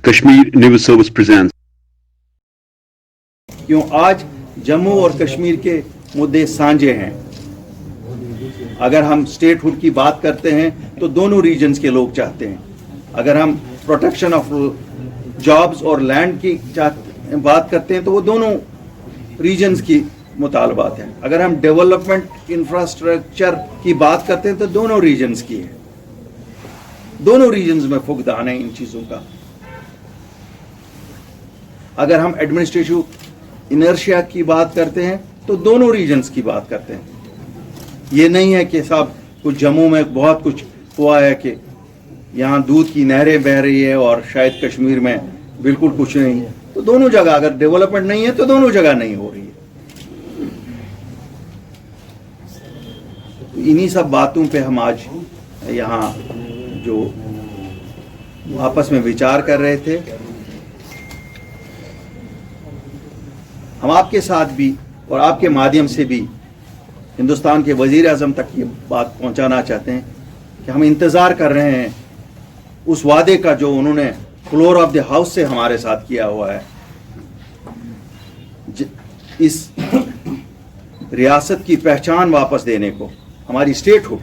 Kashmir News Service presents. क्यों आज जम्मू और कश्मीर के मुद्दे साझे हैं। अगर हम स्टेटहुड की बात करते हैं तो दोनों रीजन्स के लोग चाहते हैं। अगर हम प्रोटेक्शन ऑफ जॉब्स और लैंड की बात करते हैं तो वो दोनों रीजन्स की मुतालबात हैं। अगर हम डेवलपमेंट इंफ्रास्ट्रक्चर की बात करते हैं तो दोनों रीजन्स की है। दोनों रीजन्स में फुकदान है इन चीज़ों का। अगर हम एडमिनिस्ट्रेटिव इनर्शिया की बात करते हैं तो दोनों रीजन्स की बात करते हैं। ये नहीं है कि साहब कुछ जम्मू में बहुत कुछ हुआ है कि यहाँ दूध की नहरें बह रही है और शायद कश्मीर में बिल्कुल कुछ नहीं है। तो दोनों जगह अगर डेवलपमेंट नहीं है तो दोनों जगह नहीं हो रही है। तो इन्हीं सब बातों पे हम आज यहाँ जो आपस में विचार कर रहे थे, हम आपके साथ भी और आपके माध्यम से भी हिंदुस्तान के वजीर आज़म तक ये बात पहुंचाना चाहते हैं कि हम इंतज़ार कर रहे हैं उस वादे का जो उन्होंने फ्लोर ऑफ द हाउस से हमारे साथ किया हुआ है। इस रियासत की पहचान वापस देने को, हमारी स्टेटहुड,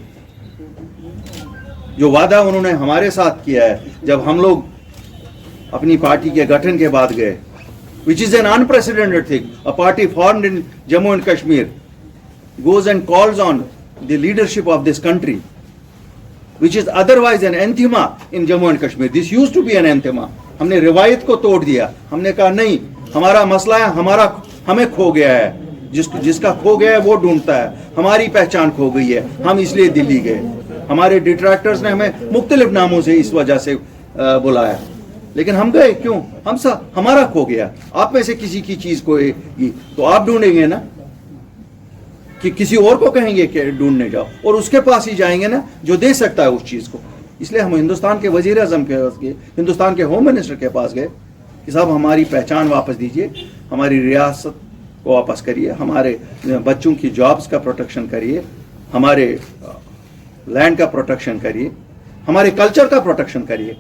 जो वादा उन्होंने हमारे साथ किया है जब हम लोग अपनी पार्टी के गठन के बाद गए, which is an unprecedented thing. A party formed in Jammu and Kashmir goes and calls on the leadership of this country, which is otherwise an anathema in Jammu and Kashmir. This used to be an anathema. हमने रिवायत को तोड़ दिया। हमने कहा नहीं, हमारा मसला है, हमें खो गया है, जिसका खो गया है वो ढूंढता है। हमारी पहचान खो गई है, हम इसलिए दिल्ली गए। हमारे डिट्रैक्टर्स ने हमें मुख्तलिफ नामों से इस वजह से बुलाया, लेकिन हम गए क्यों? हमारा खो गया। आप में से किसी की चीज को तो आप ढूंढेंगे ना, कि किसी और को कहेंगे कि ढूंढने जाओ, और उसके पास ही जाएंगे ना जो दे सकता है उस चीज को। इसलिए हम हिंदुस्तान के वजीर आज़म के पास गए, हिंदुस्तान के होम मिनिस्टर के पास गए कि साहब हमारी पहचान वापस दीजिए, हमारी रियासत को वापस करिए, हमारे बच्चों की जॉब्स का प्रोटेक्शन करिए, हमारे लैंड का प्रोटेक्शन करिए, हमारे कल्चर का प्रोटेक्शन करिए।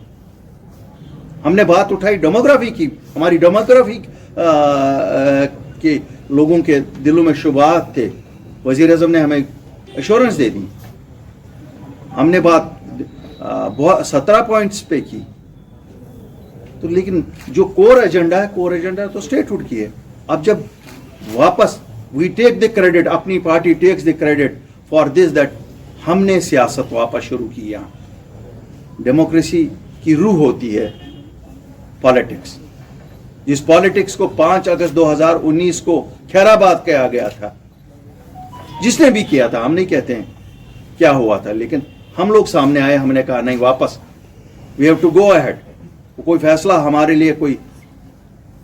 हमने बात उठाई डेमोग्राफी की, हमारी डेमोग्राफी के लोगों के दिलों में शुबहात थे, वजीर आज़म ने हमें एश्योरेंस दे दी। हमने बात 17 पॉइंट्स पे की। तो लेकिन जो कोर एजेंडा तो स्टेटहुड की है। अब जब वापस वी टेक द क्रेडिट, अपनी party takes the credit for this, that हमने सियासत वापस शुरू की। यहाँ डेमोक्रेसी की रूह होती है पॉलिटिक्स। जिस पॉलिटिक्स को 5 अगस्त 2019 को खैराबाद किया गया था, जिसने भी किया था, हम नहीं कहते हैं क्या हुआ था, लेकिन हम लोग सामने आए, हमने कहा नहीं, वापस we have to go ahead. कोई फैसला हमारे लिए कोई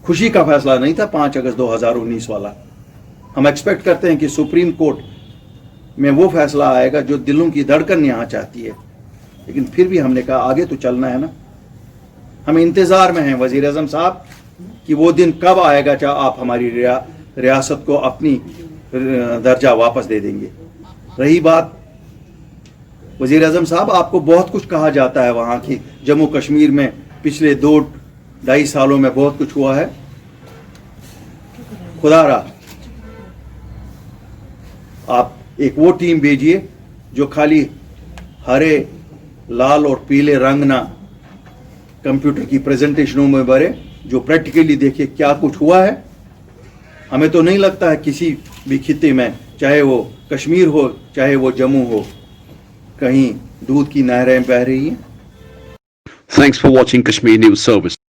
खुशी का फैसला नहीं था 5 अगस्त 2019 वाला। हम एक्सपेक्ट करते हैं कि सुप्रीम कोर्ट में वो फैसला आएगा जो दिलों की धड़कन यहाँ चाहती है, लेकिन फिर भी हमने कहा आगे तो चलना है ना। हम इंतजार में हैं वजीर आज़म साहब कि वो दिन कब आएगा जब आप हमारी रियासत को अपनी दर्जा वापस दे देंगे। रही बात वजीर आज़म साहब, आपको बहुत कुछ कहा जाता है वहाँ की जम्मू कश्मीर में पिछले 2-2.5 सालों में बहुत कुछ हुआ है। खुदारा आप एक वो टीम भेजिए जो खाली हरे, लाल और पीले रंग ना कंप्यूटर की प्रेजेंटेशनों में भरे, जो प्रैक्टिकली देखिए क्या कुछ हुआ है। हमें तो नहीं लगता है किसी भी खित्ते में, चाहे वो कश्मीर हो चाहे वो जम्मू हो, कहीं दूध की नहरें बह रही हैं। Thanks for watching Kashmir News Service.